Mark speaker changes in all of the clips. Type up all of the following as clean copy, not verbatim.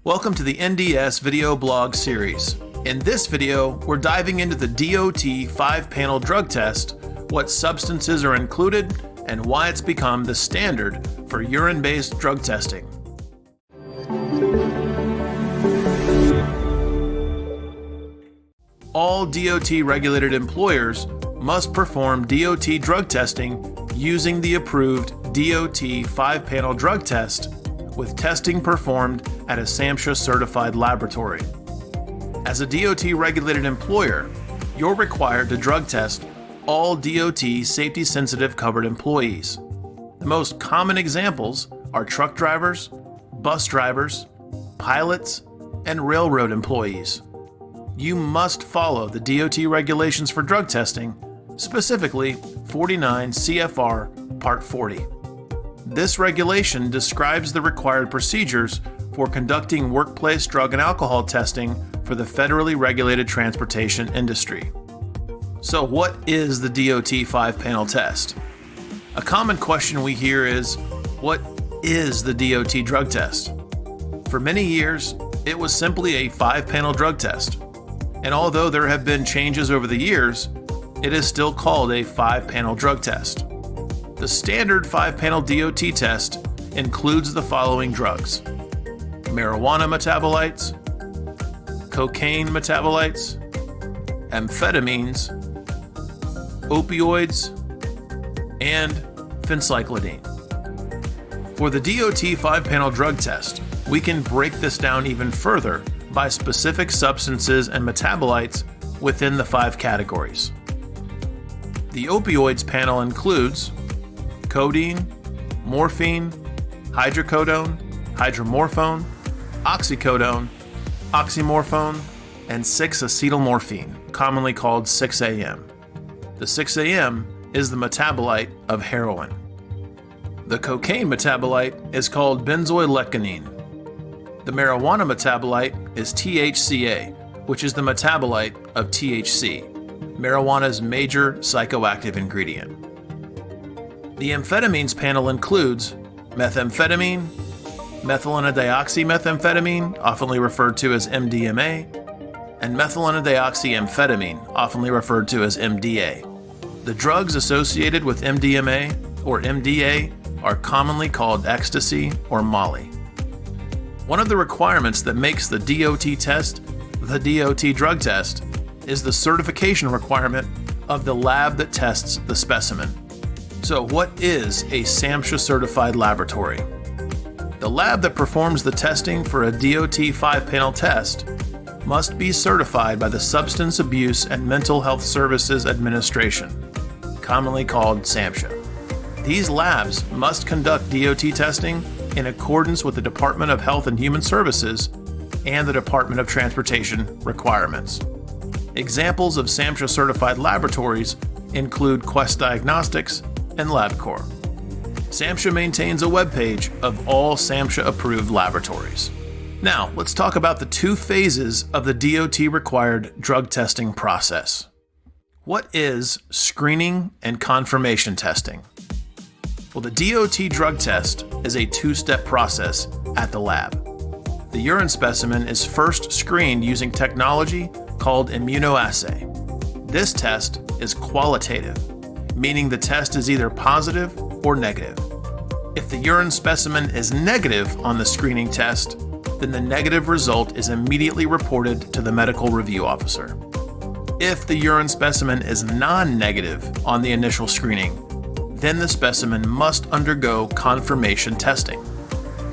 Speaker 1: Welcome to the NDS video blog series. In this video, we're diving into the DOT 5-panel drug test, what substances are included, and why it's become the standard for urine-based drug testing. All DOT-regulated employers must perform DOT drug testing using the approved DOT 5-panel drug test with testing performed at a SAMHSA certified laboratory. As a DOT-regulated employer, you're required to drug test all DOT safety-sensitive covered employees. The most common examples are truck drivers, bus drivers, pilots, and railroad employees. You must follow the DOT regulations for drug testing, specifically 49 CFR Part 40. This regulation describes the required procedures for conducting workplace drug and alcohol testing for the federally regulated transportation industry. So what is the DOT 5-panel test? A common question we hear is, what is the DOT drug test? For many years, it was simply a 5-panel drug test. And although there have been changes over the years, it is still called a 5-panel drug test. The standard 5-panel DOT test includes the following drugs: marijuana metabolites, cocaine metabolites, amphetamines, opioids, and phencyclidine. For the DOT 5-panel drug test, we can break this down even further by specific substances and metabolites within the 5 categories. The opioids panel includes codeine, morphine, hydrocodone, hydromorphone, oxycodone, oxymorphone, and 6-acetylmorphine, commonly called 6-AM. The 6-AM is the metabolite of heroin. The cocaine metabolite is called benzoylecgonine. The marijuana metabolite is THCA, which is the metabolite of THC, marijuana's major psychoactive ingredient. The amphetamines panel includes methamphetamine, methylene-dioxymethamphetamine, oftenly referred to as MDMA, and methylene-dioxyamphetamine, oftenly referred to as MDA. The drugs associated with MDMA or MDA are commonly called ecstasy or Molly. One of the requirements that makes the DOT test the DOT drug test is the certification requirement of the lab that tests the specimen. So what is a SAMHSA certified laboratory? The lab that performs the testing for a DOT 5-panel test must be certified by the Substance Abuse and Mental Health Services Administration, commonly called SAMHSA. These labs must conduct DOT testing in accordance with the Department of Health and Human Services and the Department of Transportation requirements. Examples of SAMHSA certified laboratories include Quest Diagnostics and LabCorp. SAMHSA maintains a webpage of all SAMHSA-approved laboratories. Now, let's talk about the 2 phases of the DOT-required drug testing process. What is screening and confirmation testing? Well, the DOT drug test is a 2-step process at the lab. The urine specimen is first screened using technology called immunoassay. This test is qualitative, meaning the test is either positive or negative. If the urine specimen is negative on the screening test, then the negative result is immediately reported to the medical review officer. If the urine specimen is non-negative on the initial screening, then the specimen must undergo confirmation testing.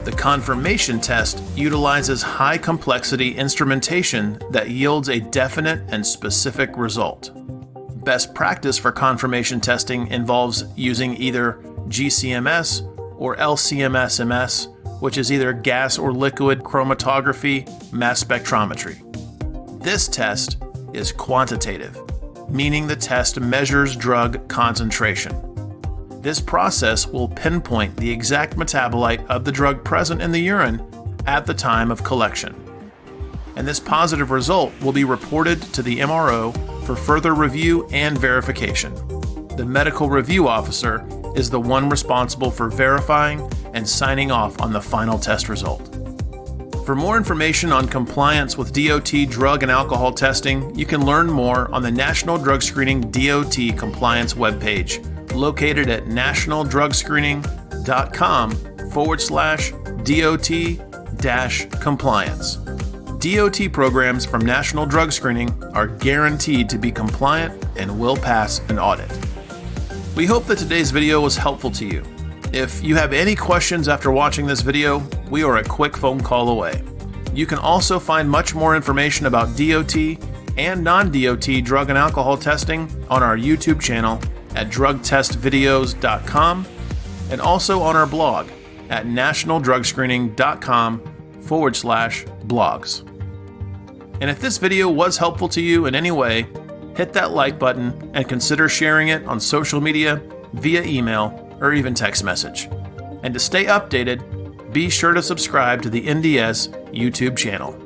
Speaker 1: The confirmation test utilizes high-complexity instrumentation that yields a definite and specific result. Best practice for confirmation testing involves using either GCMS or LCMS-MS, which is either gas or liquid chromatography mass spectrometry. This test is quantitative, meaning the test measures drug concentration. This process will pinpoint the exact metabolite of the drug present in the urine at the time of collection. And this positive result will be reported to the MRO for further review and verification. The medical review officer is the one responsible for verifying and signing off on the final test result. For more information on compliance with DOT drug and alcohol testing, you can learn more on the National Drug Screening DOT Compliance webpage, located at nationaldrugscreening.com/DOT-compliance. DOT programs from National Drug Screening are guaranteed to be compliant and will pass an audit. We hope that today's video was helpful to you. If you have any questions after watching this video, we are a quick phone call away. You can also find much more information about DOT and non-DOT drug and alcohol testing on our YouTube channel at drugtestvideos.com and also on our blog at nationaldrugscreening.com/blogs. And if this video was helpful to you in any way, hit that like button and consider sharing it on social media, via email, or even text message. And to stay updated, be sure to subscribe to the NDS YouTube channel.